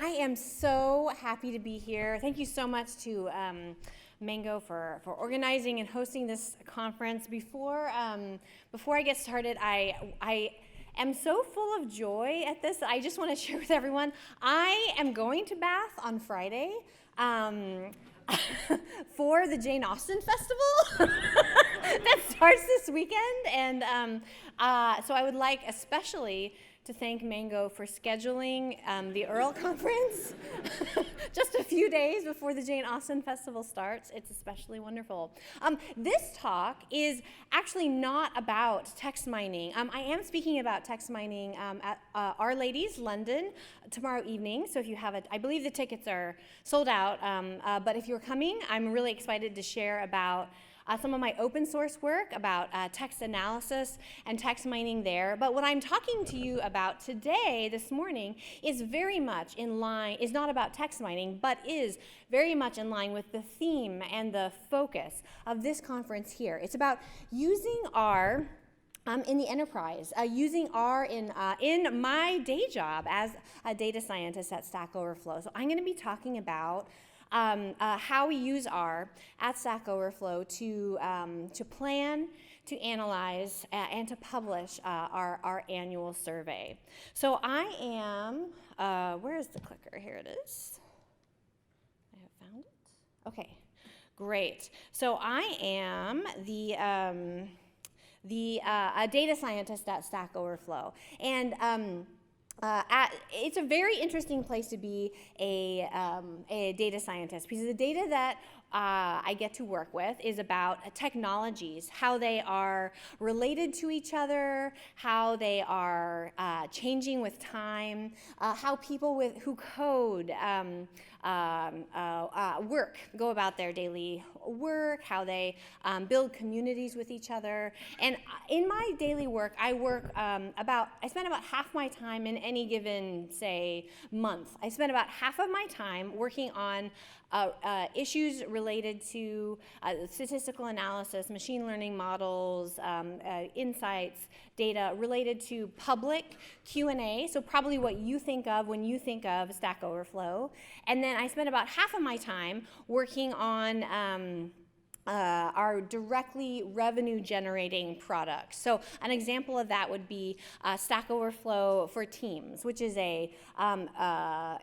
I am so happy to be here. Thank you so much to Mango for organizing and hosting this conference. Before I get started, I am so full of joy at this. I just want to share with everyone, I am going to Bath on Friday for the Jane Austen Festival that starts this weekend. And so I would like especially to thank Mango for scheduling the EARL conference just a few days before the Jane Austen Festival starts. It's especially wonderful. This talk is actually not about text mining. I am speaking about text mining at Our Ladies, London, tomorrow evening. So if you have I believe the tickets are sold out, but if you're coming, I'm really excited to share about some of my open source work about text analysis and text mining there. But what I'm talking to you about today, this morning, is very much in line, is not about text mining, but is very much in line with the theme and the focus of this conference here. It's about using R in the enterprise, using R in my day job as a data scientist at Stack Overflow. So I'm going to be talking about how we use R at Stack Overflow to plan, to analyze, and to publish our annual survey. So I am, where is the clicker? Here it is. I have found it. Okay, great. So I am a data scientist at Stack Overflow, and it's a very interesting place to be a data scientist, because the data that I get to work with is about technologies, how they are related to each other, how they are changing with time, how people who code work, go about their daily work, how they build communities with each other. And in my daily work, I spend about half my time in any given, say, month. I spend about half of my time working on issues related to statistical analysis, machine learning models, insights, data related to public Q&A, so probably what you think of when you think of Stack Overflow. And then I spend about half of my time working on our directly revenue-generating products. So an example of that would be Stack Overflow for Teams, which is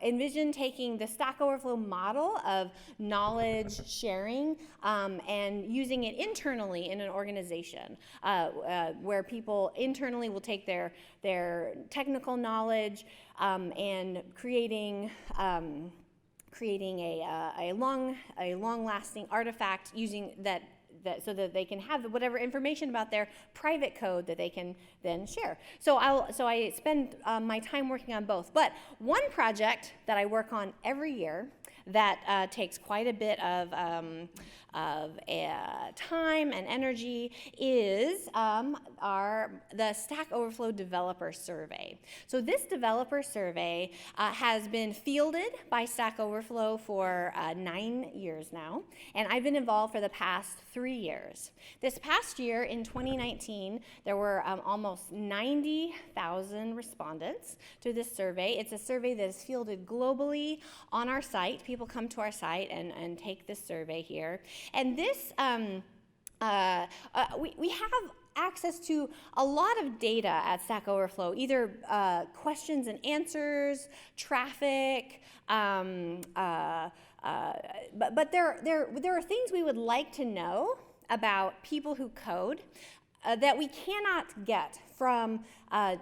envision taking the Stack Overflow model of knowledge sharing and using it internally in an organization, where people internally will take their technical knowledge and creating a long-lasting artifact using that so that they can have whatever information about their private code that they can then share. So I spend my time working on both. But one project that I work on every year that takes quite a bit of time and energy is the Stack Overflow Developer Survey. So this developer survey has been fielded by Stack Overflow for 9 years now, and I've been involved for the past 3 years. This past year, in 2019, there were almost 90,000 respondents to this survey. It's a survey that is fielded globally on our site. People come to our site and take this survey here. And this, we have access to a lot of data at Stack Overflow, either questions and answers, traffic, but there are things we would like to know about people who code that we cannot get from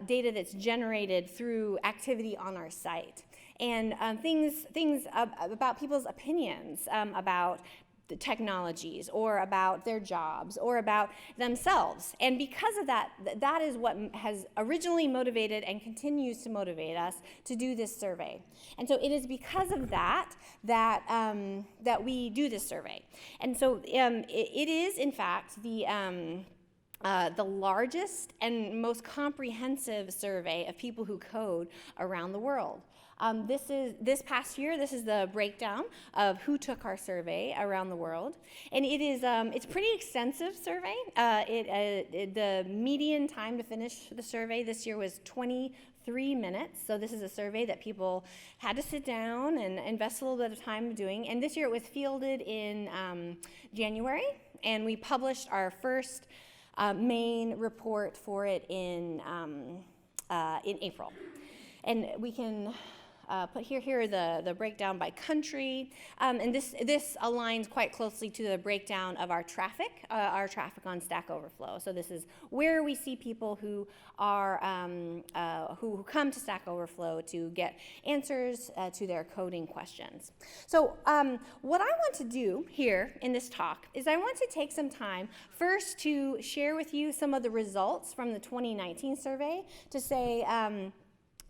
data that's generated through activity on our site. And things about people's opinions about the technologies, or about their jobs, or about themselves. And because of that, that is what has originally motivated and continues to motivate us to do this survey. And so it is because of that that we do this survey. And so it is, in fact, the the largest and most comprehensive survey of people who code around the world. This past year, this is the breakdown of who took our survey around the world, and it's a pretty extensive survey. The median time to finish the survey this year was 23 minutes. So this is a survey that people had to sit down and invest a little bit of time doing. And this year it was fielded in January, and we published our first main report for it in April. And we can put here the breakdown by country, and this aligns quite closely to the breakdown of our traffic on Stack Overflow. So this is where we see people who are who come to Stack Overflow to get answers to their coding questions. So what I want to do here in this talk is I want to take some time first to share with you some of the results from the 2019 survey to say,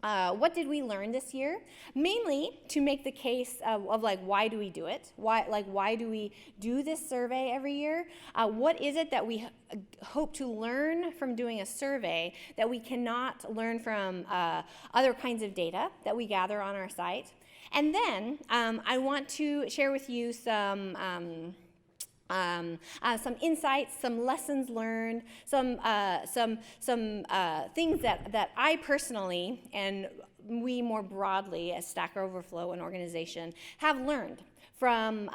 what did we learn this year? Mainly to make the case of like, why do we do it? Why do we do this survey every year? What is it that we hope to learn from doing a survey that we cannot learn from other kinds of data that we gather on our site? And then I want to share with you some insights, some lessons learned, some things that I personally and we more broadly as Stack Overflow, an organization, have learned from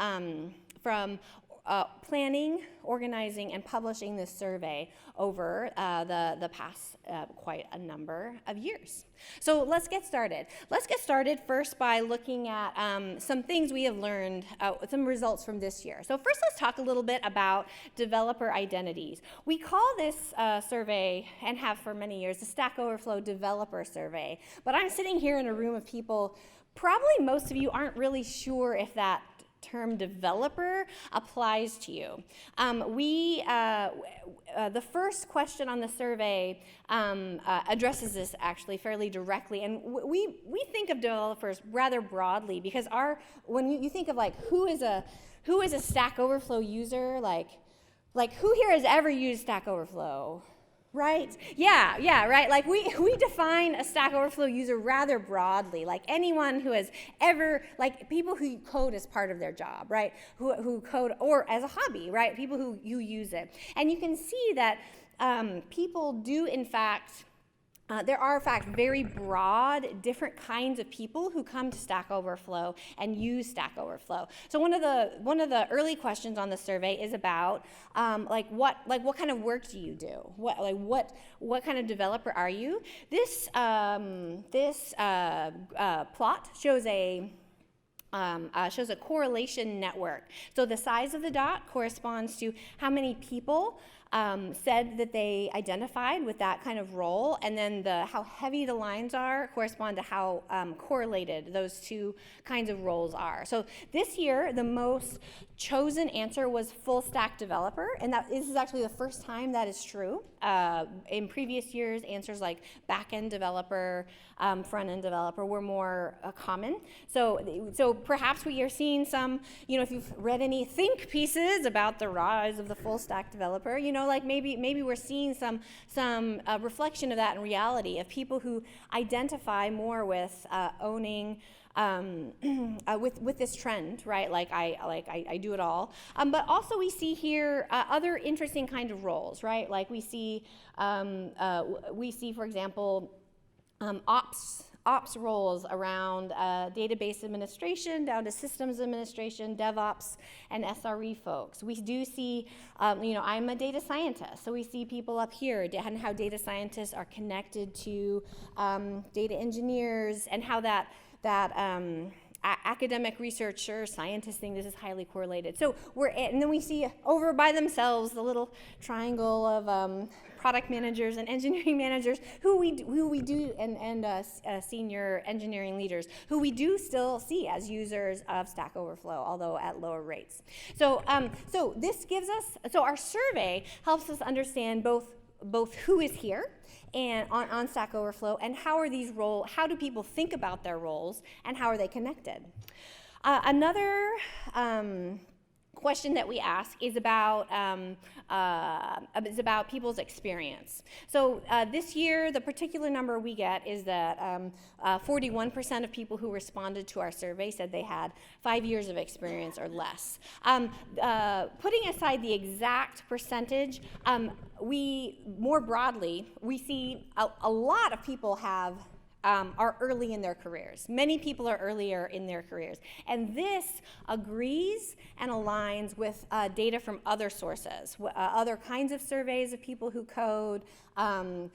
planning, organizing, and publishing this survey over the past quite a number of years. So let's get started. Let's get started first by looking at some things we have learned, some results from this year. So first let's talk a little bit about developer identities. We call this survey, and have for many years, the Stack Overflow Developer Survey. But I'm sitting here in a room of people, probably most of you aren't really sure if that term developer applies to you. The first question on the survey addresses this actually fairly directly, and we think of developers rather broadly because when you think of like who is a Stack Overflow user, like who here has ever used Stack Overflow? Right? Yeah, right. Like we define a Stack Overflow user rather broadly, like anyone who has ever, like people who code as part of their job, right? Who code or as a hobby, right? People who use it. And you can see that people do in fact, there are, in fact, very broad, different kinds of people who come to Stack Overflow and use Stack Overflow. So one of the early questions on the survey is about what kind of work do you do? What kind of developer are you? This plot shows a correlation network. So the size of the dot corresponds to how many people said that they identified with that kind of role, and then how heavy the lines are correspond to how correlated those two kinds of roles are. So this year, the most chosen answer was full stack developer, and this is actually the first time that is true. In previous years, answers like back-end developer, front-end developer were more common. So perhaps we are seeing some, if you've read any think pieces about the rise of the full stack developer, like maybe we're seeing some reflection of that in reality, of people who identify more with owning with this trend, right? I do it all. But also we see here other interesting kind of roles, right? Like we see for example, ops roles around database administration down to systems administration, DevOps, and SRE folks. We do see, I'm a data scientist, so we see people up here and how data scientists are connected to data engineers, and how that academic researchers, scientists think this is highly correlated. So and then we see over by themselves the little triangle of product managers and engineering managers who we do and senior engineering leaders who we do still see as users of Stack Overflow, although at lower rates. So this gives us, our survey helps us understand both who is here and on Stack Overflow, and how do people think about their roles, and how are they connected? Another question that we ask is about people's experience. So this year, the particular number we get is that 41% of people who responded to our survey said they had 5 years of experience or less. Putting aside the exact percentage, more broadly, we see a lot of people are early in their careers. Many people are earlier in their careers. And this agrees and aligns with data from other sources, other kinds of surveys of people who code, other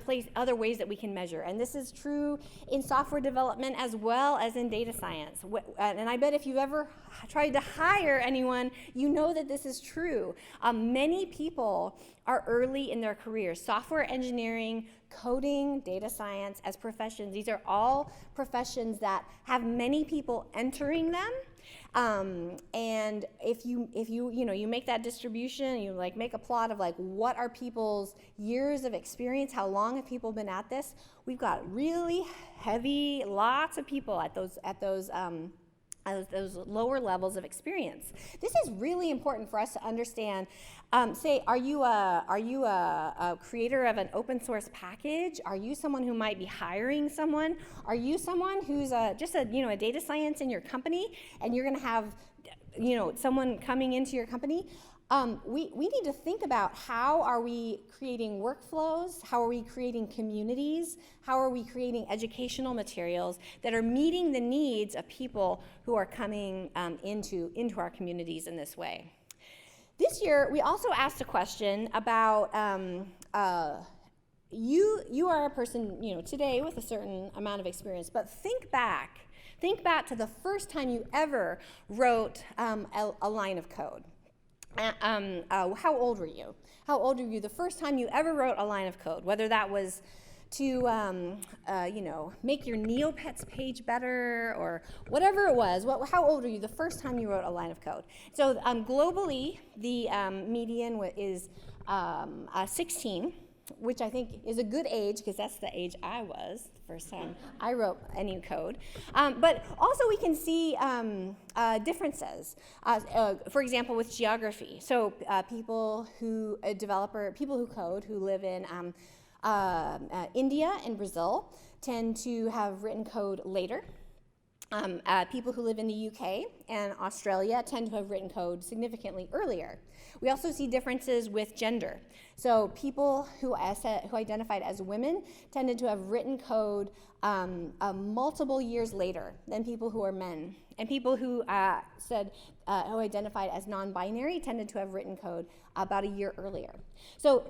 ways that we can measure. And this is true in software development as well as in data science. And I bet if you've ever tried to hire anyone, you know that this is true. Many people are early in their careers. Software engineering, coding, data science as professions, these are all professions that have many people entering them. And if you make that distribution, you make a plot of what are people's years of experience, how long have people been at this? We've got really heavy, lots of people at those lower levels of experience. This is really important for us to understand. Say, are you a creator of an open source package? Are you someone who might be hiring someone? Are you someone who's just a data science in your company, and you're going to have someone coming into your company? We need to think about how are we creating workflows, how are we creating communities, how are we creating educational materials that are meeting the needs of people who are coming into our communities in this way. This year, we also asked a question about you are a person today with a certain amount of experience, but think back to the first time you ever wrote a line of code. How old were you? How old were you the first time you ever wrote a line of code? Whether that was to make your Neopets page better or whatever it was. How old were you the first time you wrote a line of code? So globally, the median is 16, which I think is a good age because that's the age I was the first time I wrote any code. But also we can see differences. For example, with geography. So people who code who live in India and Brazil tend to have written code later. People who live in the UK and Australia tend to have written code significantly earlier. We also see differences with gender. So people who identified as women tended to have written code multiple years later than people who are men. And people who who identified as non-binary tended to have written code about a year earlier. So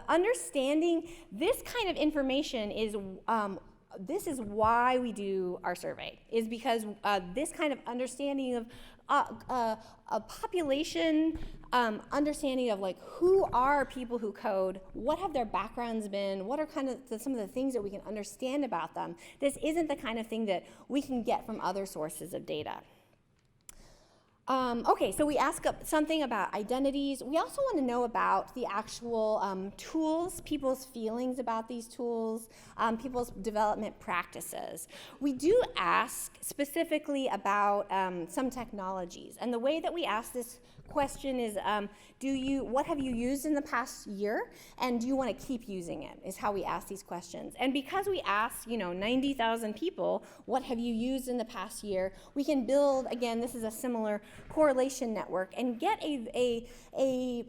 understanding this kind of information is this is why we do our survey, is because this kind of understanding of a population, understanding of who are people who code, what have their backgrounds been, what are kind of some of the things that we can understand about them. This isn't the kind of thing that we can get from other sources of data. Okay, so we ask something about identities. We also want to know about the actual tools, people's feelings about these tools, people's development practices. We do ask specifically about some technologies. And the way that we ask this question is, what have you used in the past year, and do you want to keep using it, is how we ask these questions. And because we ask 90,000 people, what have you used in the past year, we can build, again, this is a similar correlation network, and get a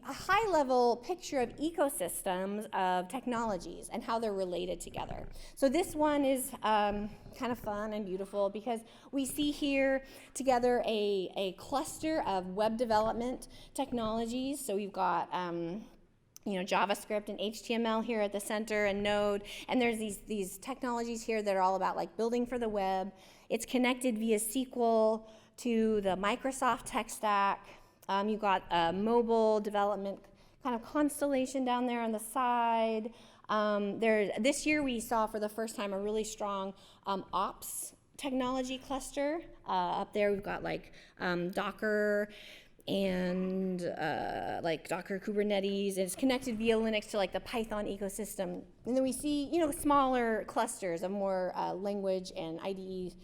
high-level picture of ecosystems of technologies and how they're related together. So this one is kind of fun and beautiful because we see here together a cluster of web development technologies. So we've got JavaScript and HTML here at the center, and Node, and there's these technologies here that are all about building for the web. It's connected via SQL to the Microsoft tech stack. You've got a mobile development kind of constellation down there on the side. This year we saw for the first time a really strong ops technology cluster. Up there we've got Docker and Docker Kubernetes, and it's connected via Linux to the Python ecosystem. And then we see smaller clusters of more language and IDE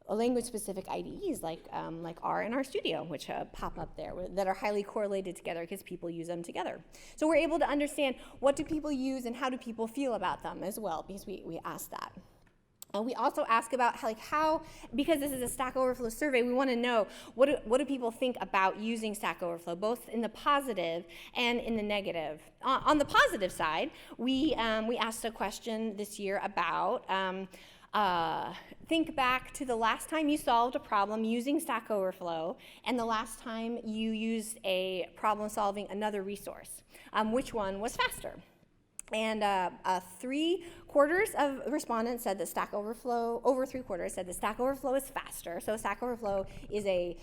language-specific IDEs like R and RStudio, which pop up there, that are highly correlated together because people use them together. So we're able to understand what do people use and how do people feel about them as well, because we ask that. We also ask about how, because this is a Stack Overflow survey, we want to know what do people think about using Stack Overflow, both in the positive and in the negative. On the positive side, we asked a question this year about think back to the last time you solved a problem using Stack Overflow and the last time you used a problem solving another resource. Which one was faster? And 3/4 of respondents said that Stack Overflow, over 3/4 said that Stack Overflow is faster. So Stack Overflow is a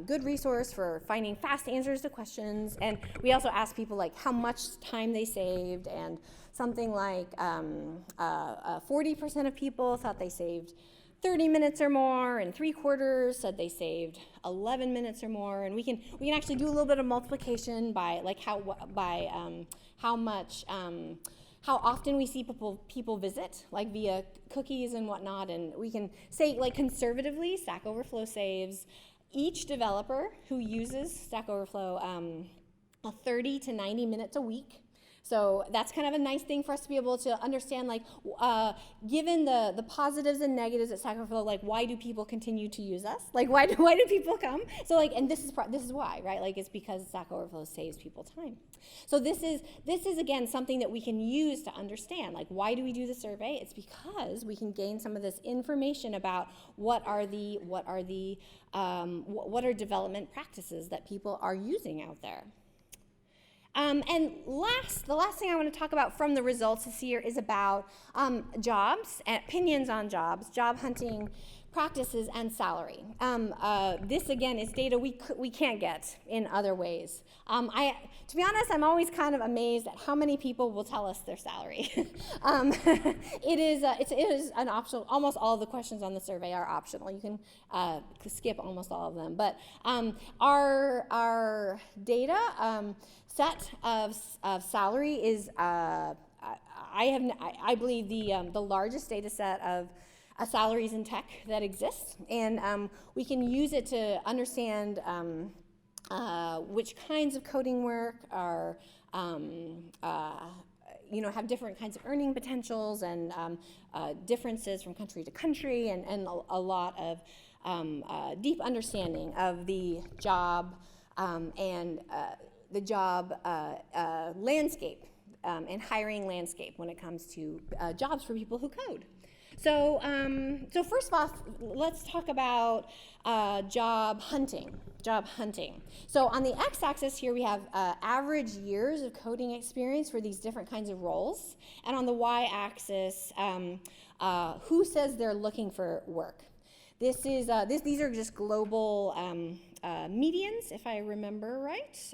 good resource for finding fast answers to questions. And we also asked people how much time they saved, and something like 40% of people thought they saved 30 minutes or more, and 3/4 said they saved 11 minutes or more. And we can actually do a little bit of multiplication by how often we see people visit, via cookies and whatnot, and we can say, conservatively, Stack Overflow saves each developer who uses Stack Overflow 30 to 90 minutes a week. So that's kind of a nice thing for us to be able to understand, given the positives and negatives at Stack Overflow, why do people continue to use us? Why do people come? So and this is why, right? It's because Stack Overflow saves people time. So this is again something that we can use to understand, why do we do the survey? It's because we can gain some of this information about what are development practices that people are using out there. And the last thing I want to talk about from the results this year is about jobs, opinions on jobs, job hunting practices, and salary. This again is data we can't get in other ways. To be honest, I'm always kind of amazed at how many people will tell us their salary. It is an optional. Almost all of the questions on the survey are optional. You can skip almost all of them. But our data set of salary is I believe the largest data set of salaries in tech that exists, and we can use it to understand which kinds of coding work are have different kinds of earning potentials, and differences from country to country, and a lot of deep understanding of the job and the job landscape and hiring landscape when it comes to jobs for people who code. So first off, let's talk about job hunting. So on the x-axis here, we have average years of coding experience for these different kinds of roles, and on the y-axis, who says they're looking for work. These are just global medians, if I remember right.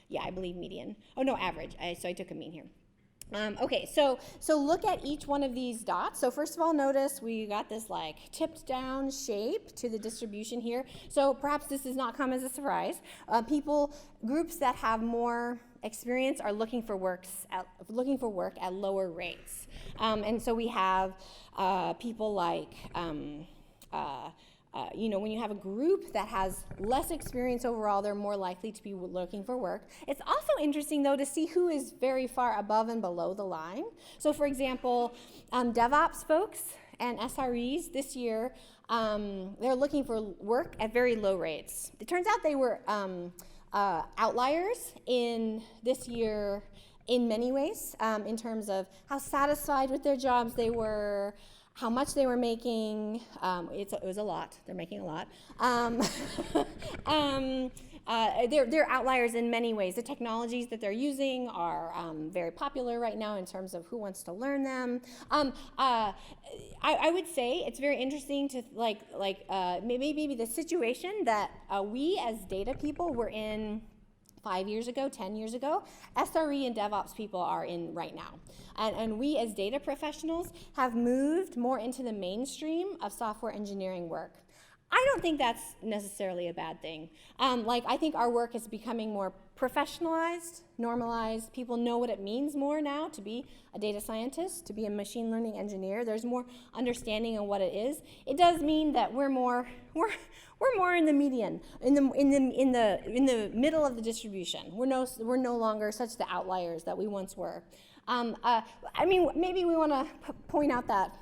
Yeah, I believe median. Oh no, average. So I took a mean here. Okay, so look at each one of these dots. So first of all, notice we got this tipped down shape to the distribution here. So perhaps this does not come as a surprise. Groups that have more experience are looking for work at lower rates. And so we have people when you have a group that has less experience overall, they're more likely to be looking for work. It's also interesting, though, to see who is very far above and below the line. So, for example, DevOps folks and SREs this year, they're looking for work at very low rates. It turns out they were outliers in this year in many ways, in terms of how satisfied with their jobs they were, how much they were making. It was a lot. They're making a lot. They're outliers in many ways. The technologies that they're using are very popular right now in terms of who wants to learn them. I would say it's very interesting to maybe the situation that we as data people were in 5 years ago, 10 years ago, SRE and DevOps people are in right now. And we as data professionals have moved more into the mainstream of software engineering work. I don't think that's necessarily a bad thing. I think our work is becoming more professionalized, normalized. People know what it means more now to be a data scientist, to be a machine learning engineer. There's more understanding of what it is. It does mean that we're more in the median, in the middle of the distribution. We're no longer such the outliers that we once were. Maybe we want to point out that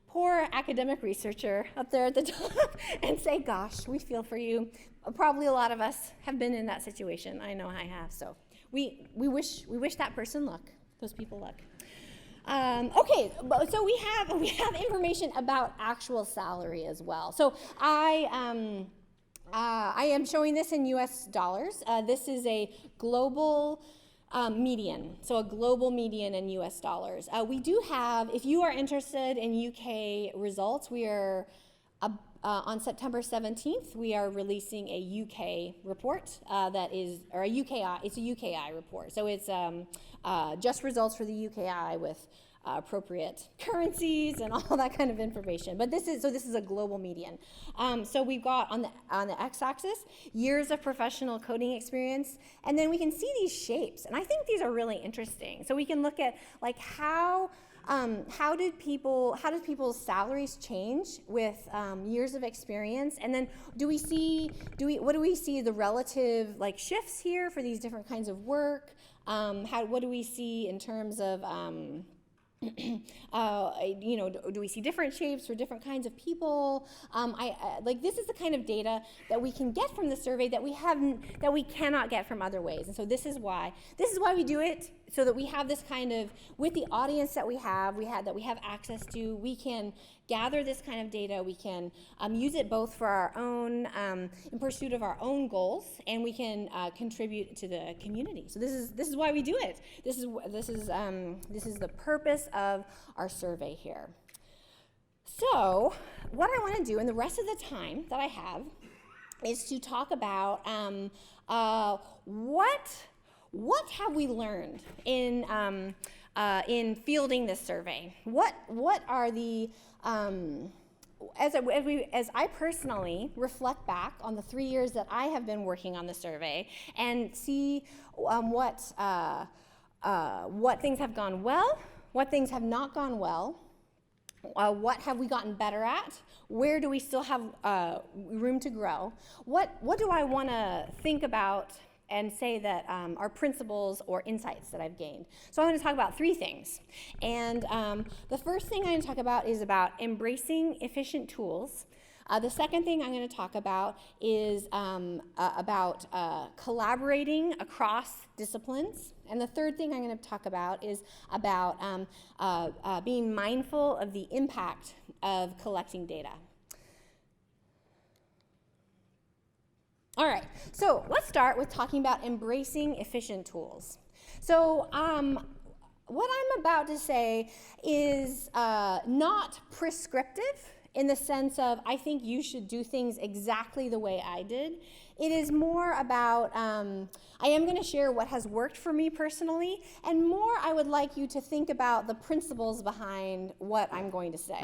poor academic researcher up there at the top and say, gosh, we feel for you. Probably a lot of us have been in that situation. I know I have. So we wish that person luck, those people luck. Okay, so we have information about actual salary as well. So I am showing this in US dollars. This is a global median, so a global median in US dollars. We do have, if you are interested in UK results, we are, on September 17th, we are releasing a UK report it's a UKI report. So it's just results for the UKI with appropriate currencies and all that kind of information. But this is a global median. So we've got on the x-axis years of professional coding experience, and then we can see these shapes, and I think these are really interesting. So we can look at how does people's salaries change with years of experience, and then what do we see the relative shifts here for these different kinds of work? What do we see in terms of do we see different shapes for different kinds of people? This is the kind of data that we can get from the survey that we cannot get from other ways. And so this is why we do it, so that we have this kind of, with the audience that we have access to, we can gather this kind of data. We can use it both for our own, in pursuit of our own goals, and we can contribute to the community. So this is why we do it. This is the purpose of our survey here. So what I want to do in the rest of the time that I have is to talk about what have we learned in fielding this survey? What are the as I personally reflect back on the 3 years that I have been working on the survey and see what things have gone well, what things have not gone well, what have we gotten better at, where do we still have room to grow, what do I want to think about and say that are principles or insights that I've gained. So I'm going to talk about 3 things. And the first thing I'm going to talk about is about embracing efficient tools. The second thing I'm going to talk about is about collaborating across disciplines. And the third thing I'm going to talk about is about being mindful of the impact of collecting data. All right, so let's start with talking about embracing efficient tools. So what I'm about to say is not prescriptive in the sense of I think you should do things exactly the way I did. It is more about, I am going to share what has worked for me personally, and more I would like you to think about the principles behind what I'm going to say.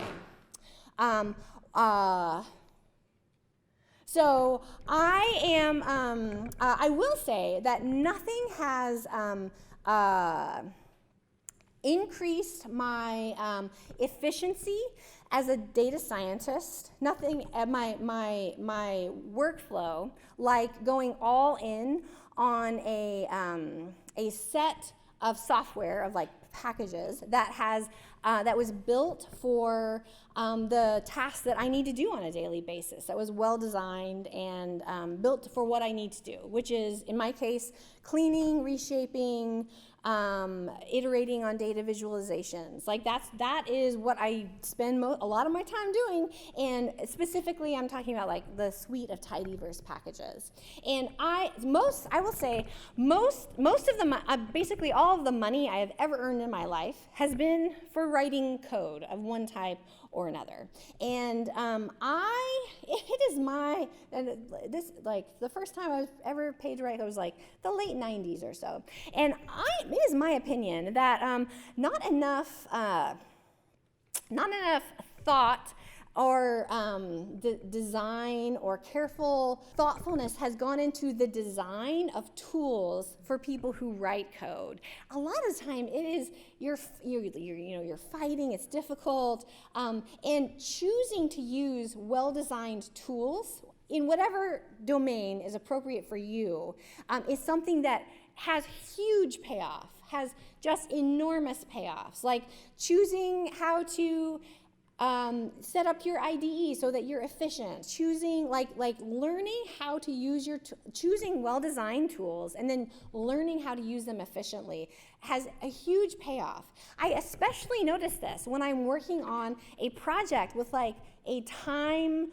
So I will say that nothing has increased my efficiency as a data scientist. Nothing at my workflow like going all in on a set of software of packages that was built for the tasks that I need to do on a daily basis. That was well designed and built for what I need to do, which is, in my case, cleaning, reshaping, iterating on data visualizations. That is what I spend a lot of my time doing, and specifically I'm talking about the suite of tidyverse packages. And I will say most of the basically all of the money I have ever earned in my life has been for writing code of one type or another. And it is the first time I was ever paid to write code was the late 90s or so. And it is my opinion that not enough thought design or careful thoughtfulness has gone into the design of tools for people who write code. A lot of the time it is you're fighting, it's difficult, and choosing to use well-designed tools in whatever domain is appropriate for you is something that has huge payoff, has just enormous payoffs, like choosing how to set up your IDE so that you're efficient, choosing, like learning how to use choosing well-designed tools and then learning how to use them efficiently has a huge payoff. I especially notice this when I'm working on a project with like a time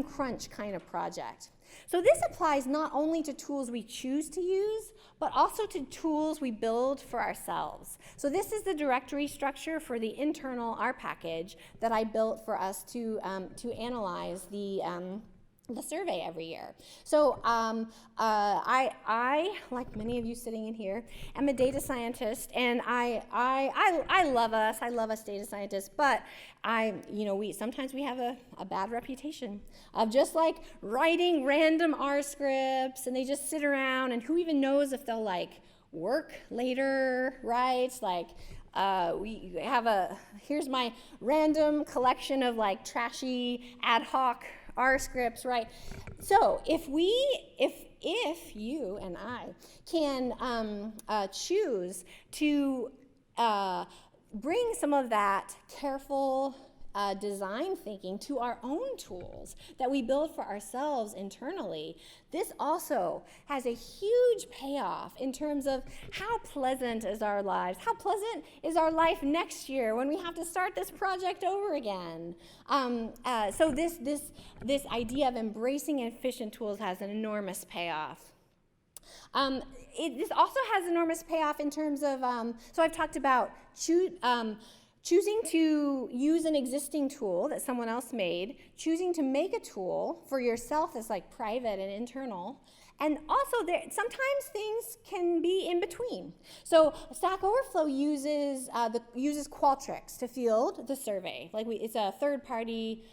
crunch kind of project. So this applies not only to tools we choose to use, but also to tools we build for ourselves. So this is the directory structure for the internal R package that I built for us to analyze the survey every year. So I, like many of you sitting in here, am a data scientist, and I love us data scientists, but sometimes we have a bad reputation of just like writing random R scripts, and they just sit around, and who even knows if they'll like work later, right? Like we have here's my random collection of like trashy ad hoc R scripts, right? So if you and I can choose to bring some of that careful design thinking to our own tools that we build for ourselves internally, this also has a huge payoff in terms of how pleasant is our lives, how pleasant is our life next year when we have to start this project over again. So this idea of embracing efficient tools has an enormous payoff. This also has enormous payoff in terms of, so I've talked about choosing to use an existing tool that someone else made, choosing to make a tool for yourself that's like private and internal, and also sometimes things can be in between. So Stack Overflow uses Qualtrics to field the survey. It's a third-party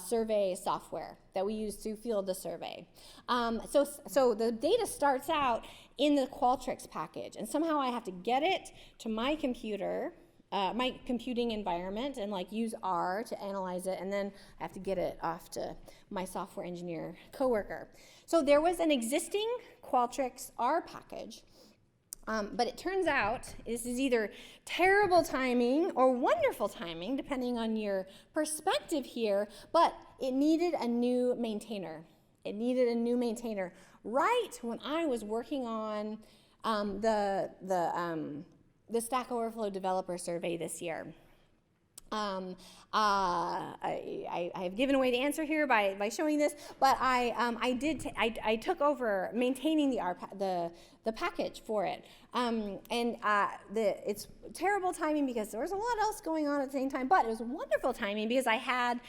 survey software that we use to field the survey. So the data starts out in the Qualtrics package, and somehow I have to get it to my computer, my computing environment, and like use R to analyze it, and then I have to get it off to my software engineer coworker. So there was an existing Qualtrics R package, but it turns out this is either terrible timing or wonderful timing, depending on your perspective here, but it needed a new maintainer. It needed a new maintainer right when I was working on the Stack Overflow developer survey this year. I've given away the answer here by showing this, but I took over maintaining the package for it, it's terrible timing because there was a lot else going on at the same time, but it was wonderful timing because I had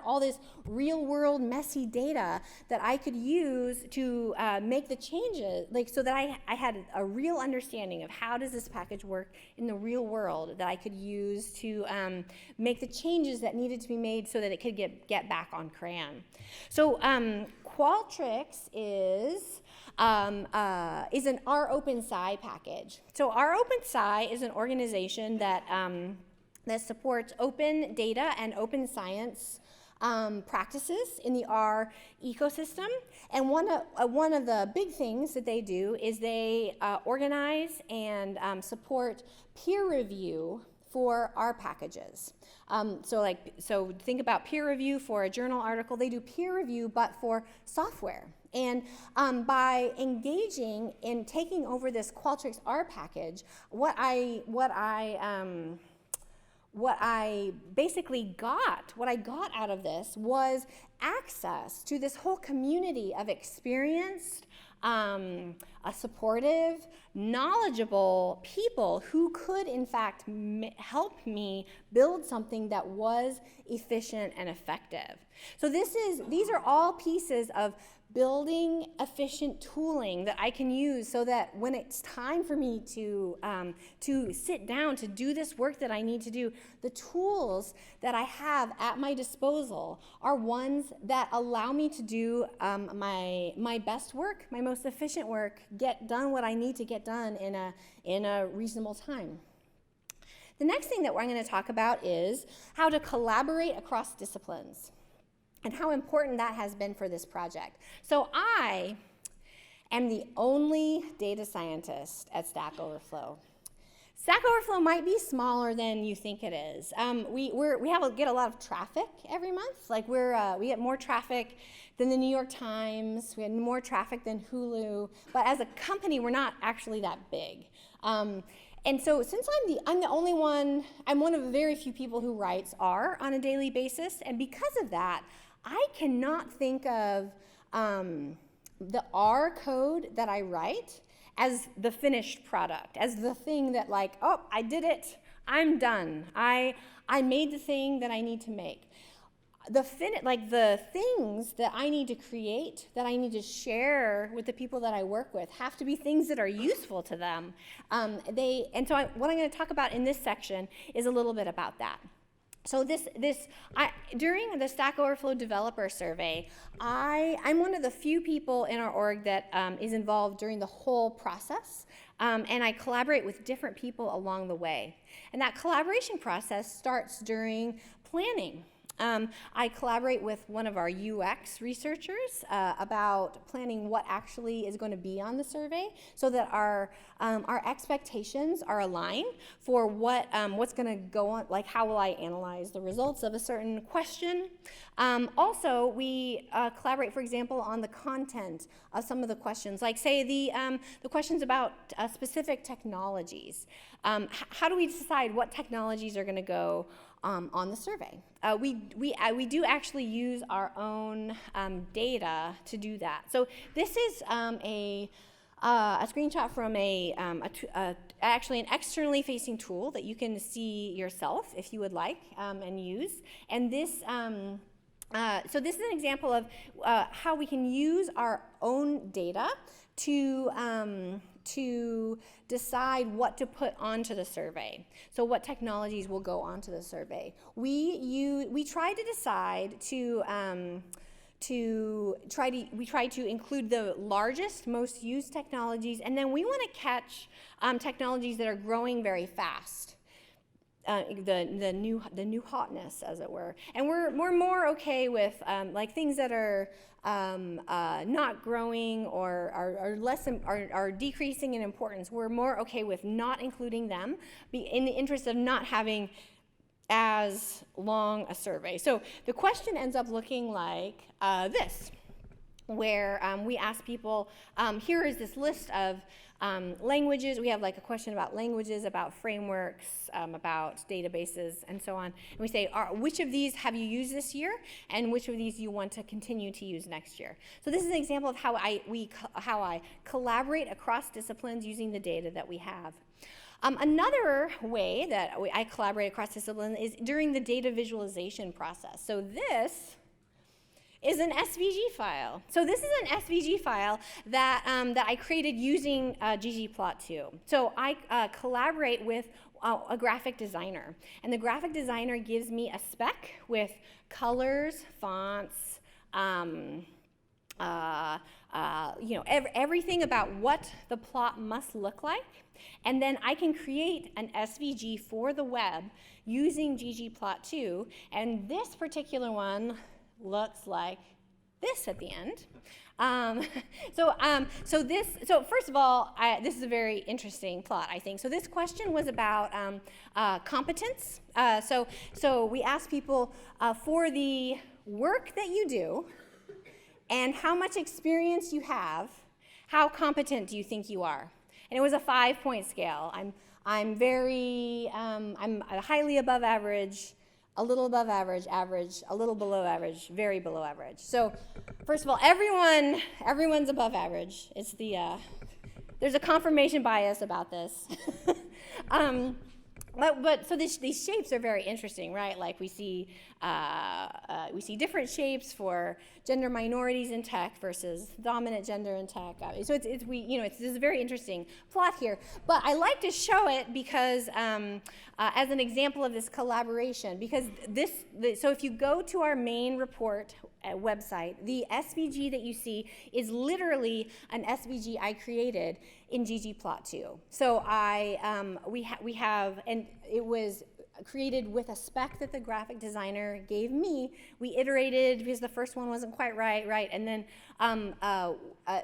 all this real world messy data that I could use to make the changes, so that I had a real understanding of how does this package work in the real world that I could use to make the changes that needed to be made so that it could get back on CRAN. So Qualtrics is an rOpenSci package. So rOpenSci is an organization that supports open data and open science practices in the R ecosystem. And one of the big things that they do is they organize and support peer review for R packages. So think about peer review for a journal article. They do peer review, but for software. And by engaging in taking over this Qualtrics R package, what I basically got out of this was access to this whole community of experienced, supportive, knowledgeable people who could, in fact, help me build something that was efficient and effective. So these are all pieces of building efficient tooling that I can use so that when it's time for me to sit down to do this work that I need to do, the tools that I have at my disposal are ones that allow me to do my best work, my most efficient work, get done what I need to get done in a reasonable time. The next thing that I'm going to talk about is how to collaborate across disciplines and how important that has been for this project. So I am the only data scientist at Stack Overflow. Stack Overflow might be smaller than you think it is. We get a lot of traffic every month. Like we get more traffic than the New York Times. We had more traffic than Hulu. But as a company, we're not actually that big. And so since I'm the only one, I'm one of the very few people who writes R on a daily basis, and because of that, I cannot think of the R code that I write as the finished product, as the thing that like, oh, I did it, I'm done, I made the thing that I need to make. The things that I need to create, that I need to share with the people that I work with, have to be things that are useful to them. What I'm going to talk about in this section is a little bit about that. So during the Stack Overflow Developer Survey, I'm one of the few people in our org that is involved during the whole process, and I collaborate with different people along the way. And that collaboration process starts during planning. I collaborate with one of our UX researchers about planning what actually is going to be on the survey so that our expectations are aligned for what's going to go on, like how will I analyze the results of a certain question. Also, we collaborate, for example, on the content of some of the questions, like say the questions about specific technologies. How do we decide what technologies are going to go on the survey? We do actually use our own data to do that. So this is a screenshot from actually an externally facing tool that you can see yourself if you would like and use. And this so this is an example of how we can use our own data to decide what to put onto the survey. So what technologies will go onto the survey. We try to decide we try to include the largest, most used technologies, and then we want to catch technologies that are growing very fast. The new hotness, as it were, and we're more okay with like things that are not growing or are decreasing in importance. We're more okay with not including them, in the interest of not having as long a survey. So the question ends up looking like this, where we ask people, here is this list of languages. We have like a question about languages, about frameworks, about databases, and so on. And we say, which of these have you used this year, and which of these you want to continue to use next year? So this is an example of how I collaborate across disciplines using the data that we have. Another way that I collaborate across disciplines is during the data visualization process. So this is an SVG file. So this is an SVG file that I created using ggplot2. So I collaborate with a graphic designer, and the graphic designer gives me a spec with colors, fonts, everything about what the plot must look like, and then I can create an SVG for the web using ggplot2, and this particular one looks like this at the end. So first of all, this is a very interesting plot, I think. So this question was about competence. So we asked people for the work that you do and how much experience you have, how competent do you think you are? And it was a 5-point scale. I'm highly above average, a little above average, average, a little below average, very below average. So first of all, everyone's above average. There's a confirmation bias about this. But so these shapes are very interesting, right? Like we see different shapes for gender minorities in tech versus dominant gender in tech. So it's this is a very interesting plot here. But I like to show it because as an example of this collaboration, because so if you go to our main report website, the SVG that you see is literally an SVG I created in ggplot2. So we have, and it was created with a spec that the graphic designer gave me. We iterated because the first one wasn't quite right, and then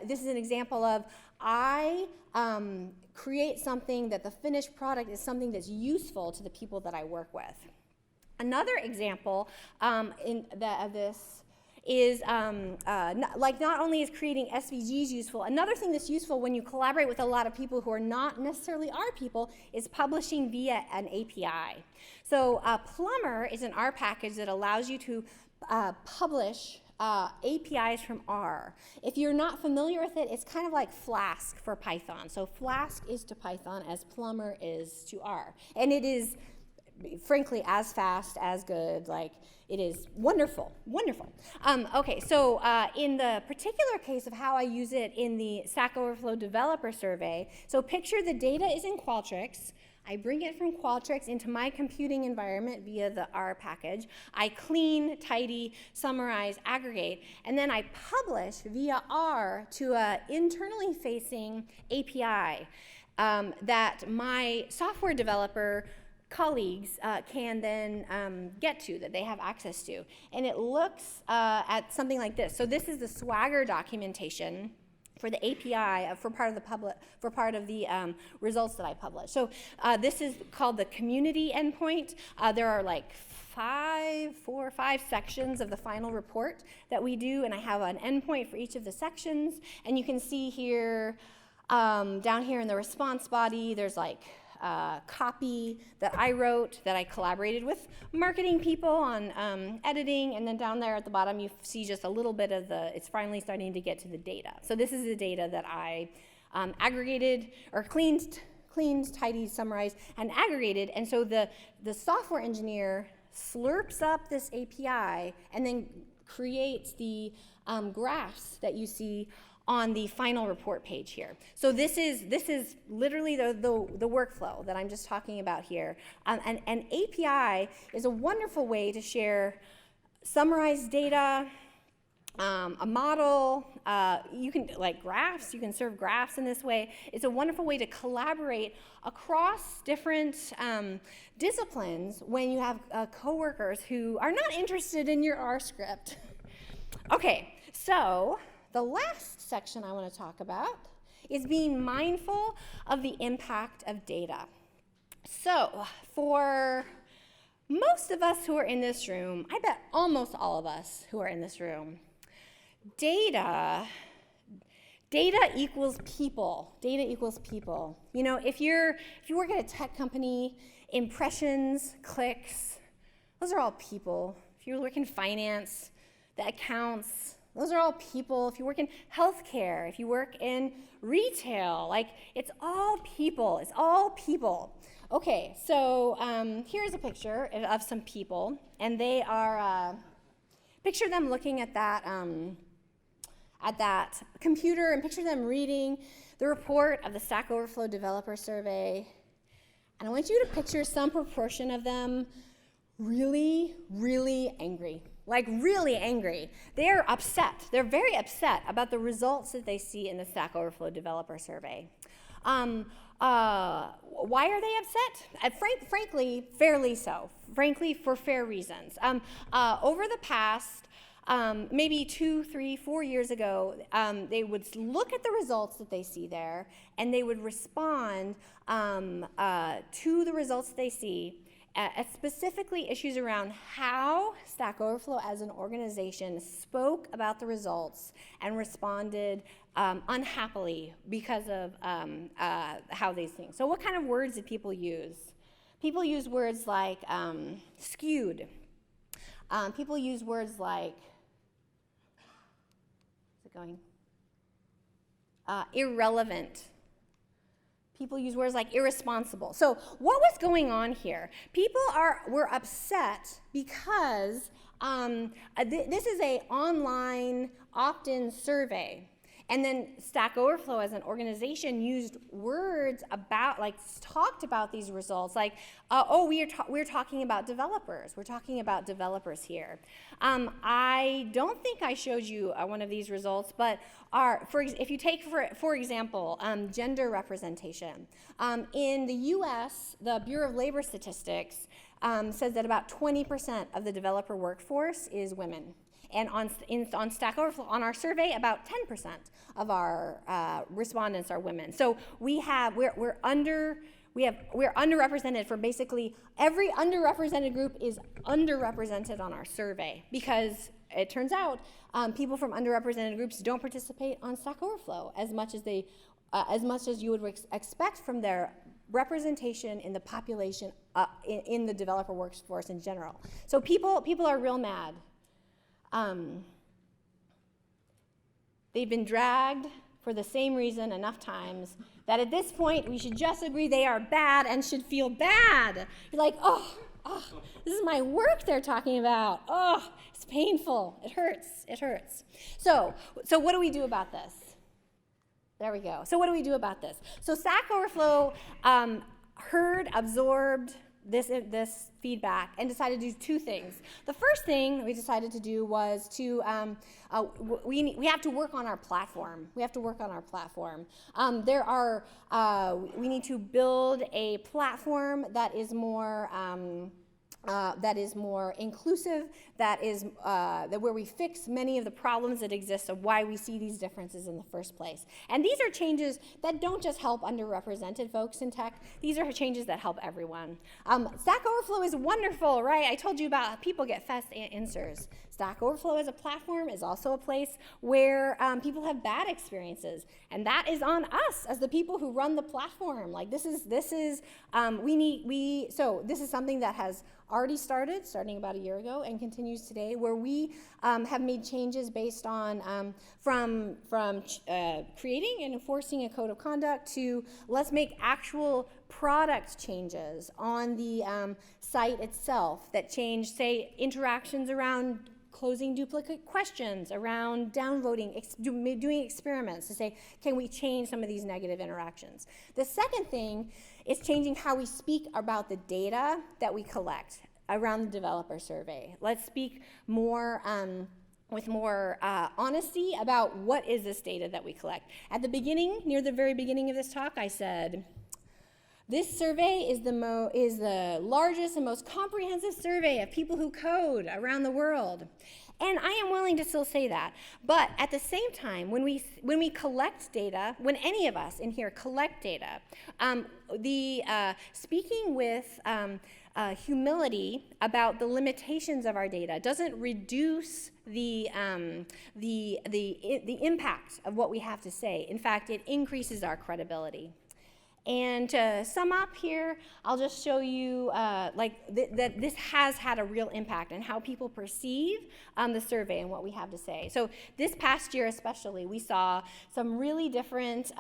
this is an example of I create something that the finished product is something that's useful to the people that I work with. Another example of this is not only is creating SVGs useful, another thing that's useful when you collaborate with a lot of people who are not necessarily R people is publishing via an API. So Plumber is an R package that allows you to publish APIs from R. If you're not familiar with it, it's kind of like Flask for Python. So Flask is to Python as Plumber is to R. And it is, frankly, as fast, as good, like, it is wonderful, wonderful. Okay, so in the particular case of how I use it in the Stack Overflow developer survey, so picture the data is in Qualtrics. I bring it from Qualtrics into my computing environment via the R package. I clean, tidy, summarize, aggregate, and then I publish via R to an internally facing API that my software developer colleagues can then get to, that they have access to. And it looks at something like this. So this is the Swagger documentation for the API for part of the results that I publish. So this is called the community endpoint. There are like 4 or 5 sections of the final report that we do, and I have an endpoint for each of the sections. And you can see here, down here in the response body, there's like copy that I wrote, that I collaborated with marketing people on editing, and then down there at the bottom you see just a little bit of it's finally starting to get to the data. So this is the data that I aggregated, or cleaned, tidied, summarized, and aggregated, and so the software engineer slurps up this API and then creates the graphs that you see on the final report page here. So this is literally the workflow that I'm just talking about here. And API is a wonderful way to share summarized data, a model, you can, like graphs, you can serve graphs in this way. It's a wonderful way to collaborate across different disciplines when you have coworkers who are not interested in your R script. Okay, so the last section I want to talk about is being mindful of the impact of data. So for most of us who are in this room, I bet almost all of us who are in this room, data equals people. Data equals people. You know, if you work at a tech company, impressions, clicks, those are all people. If you work in finance, the accounts, those are all people. If you work in healthcare, if you work in retail, like, it's all people. It's all people. Okay, so here's a picture of some people, and they are, picture them looking at that computer, and picture them reading the report of the Stack Overflow developer survey. And I want you to picture some proportion of them really, really angry. Like, really angry. They're upset. They're very upset about the results that they see in the Stack Overflow developer survey. Why are they upset? Frankly, fairly so. Frankly, for fair reasons. Over the past maybe 2, 3, 4 years ago, they would look at the results that they see there, and they would respond to the results they see, specifically issues around how Stack Overflow as an organization spoke about the results and responded unhappily because of how they think. So what kind of words did people use? People use words like skewed. People use words like, how's it going? Irrelevant. People use words like irresponsible. So what was going on here? People were upset because this is an online opt-in survey. And then Stack Overflow as an organization used words about, like, talked about these results, like, we're talking about developers. We're talking about developers here. I don't think I showed you one of these results, but if you take, for example, gender representation. In the US, the Bureau of Labor Statistics says that about 20% of the developer workforce is women. And on Stack Overflow, on our survey, about 10% of our respondents are women. So we're underrepresented for basically every underrepresented group is underrepresented on our survey, because it turns out people from underrepresented groups don't participate on Stack Overflow as much as you would expect from their representation in the population in the developer workforce in general. So people are real mad. They've been dragged for the same reason enough times that at this point we should just agree they are bad and should feel bad. You're like, oh, this is my work they're talking about. Oh, it's painful. It hurts. So what do we do about this? There we go. So what do we do about this? So Stack Overflow absorbed this feedback and decided to do two things. The first thing we decided to do was to we have to work on our platform. We need to build a platform that is more inclusive, where we fix many of the problems that exist of why we see these differences in the first place. And these are changes that don't just help underrepresented folks in tech. These are changes that help everyone. Stack Overflow is wonderful, right? I told you about people get fast answers. Stack Overflow as a platform is also a place where people have bad experiences, and that is on us as the people who run the platform. Like this is something that has already starting about a year ago and continues today, where we have made changes based on from creating and enforcing a code of conduct to let's make actual product changes on the site itself that change, say, interactions around closing duplicate questions, around downvoting, doing experiments to say, can we change some of these negative interactions? The second thing is changing how we speak about the data that we collect around the developer survey. Let's speak more with more honesty about what is this data that we collect. At the beginning, near the very beginning of this talk, I said, this survey is the largest and most comprehensive survey of people who code around the world. And I am willing to still say that. But at the same time, when we collect data, when any of us in here collect data, speaking with humility about the limitations of our data doesn't reduce the impact of what we have to say. In fact, it increases our credibility. And to sum up here, I'll just show you that this has had a real impact on how people perceive the survey and what we have to say. So this past year especially, we saw some really different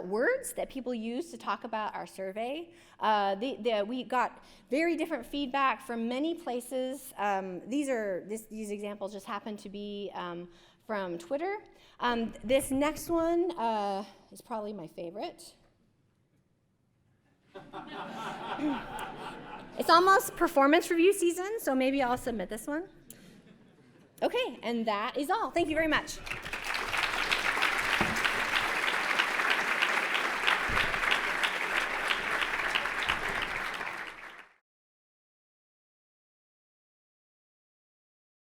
words that people use to talk about our survey. We got very different feedback from many places. These examples just happen to be from Twitter. This next one is probably my favorite. It's almost performance review season, so maybe I'll submit this one. Okay, and that is all. Thank you very much.